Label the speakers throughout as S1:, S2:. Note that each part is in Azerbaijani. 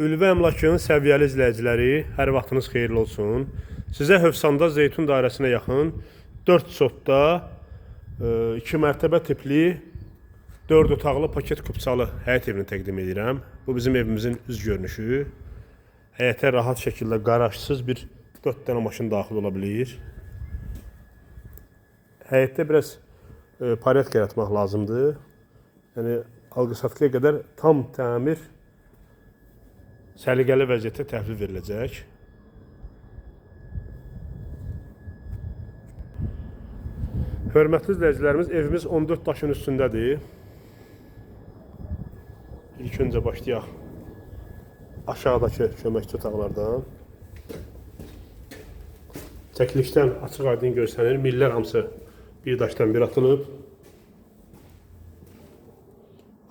S1: Ülvi əmlakının səviyyəli izləyiciləri, hər vaxtınız xeyirli olsun. Sizə Hövsanda Zeytun dairəsinə yaxın 4 sotda 2 mərtəbə tipli 4 otaqlı paket kupçalı həyət evini təqdim edirəm. Bu bizim evimizin üz görünüşü. Həyətə rahat şəkildə qarajsız bir 4 dənə maşın daxil ola bilir. Həyətdə biraz paretka yaratmaq lazımdır. Yəni alqı-satqıya qədər tam təmir səliqəli vəziyyətdə təhvil veriləcək. Hörmətli izləyicilərimiz, evimiz 14 daşın üstündədir. İlk öncə başlayaq aşağıdakı köməkçi otaqlardan. Çəkilişdən açıq aydın görsənir. Millər hamısı bir daşdan bir atılıb.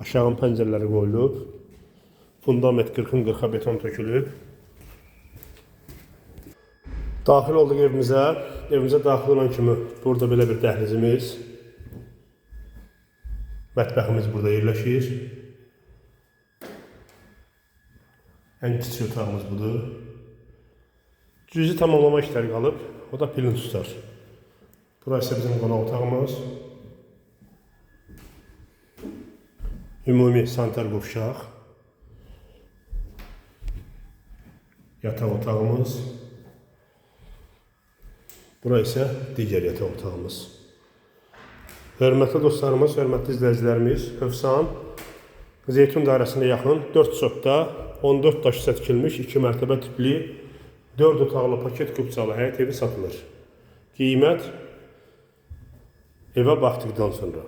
S1: Aşağının pəncərələri qoyulub. Fundament 40-40 beton tökülüb. Daxil olduq evimizə. Evimizə daxil olan kimi burada belə bir dəhlizimiz. Mətbəximiz burada yerləşir. Ən kiçik otağımız budur. Cüzi tamamlama işləri qalıb. O da pilin tutar. Burası bizim qonaq otağımız. Ümumi sanitar qovşaq. Yataq otağımız. Bura isə digər yataq otağımız. Hörmətli dostlarımız, hörmətli izləyicilərimiz, Hövsan Zeytun dairəsinə yaxın 4 sotda 14 daş isə tikilmiş 2 mərtəbə tipli 4 otaqlı paket kupçalı həyət evi satılır. Qiymət evə baxdıqdan sonra.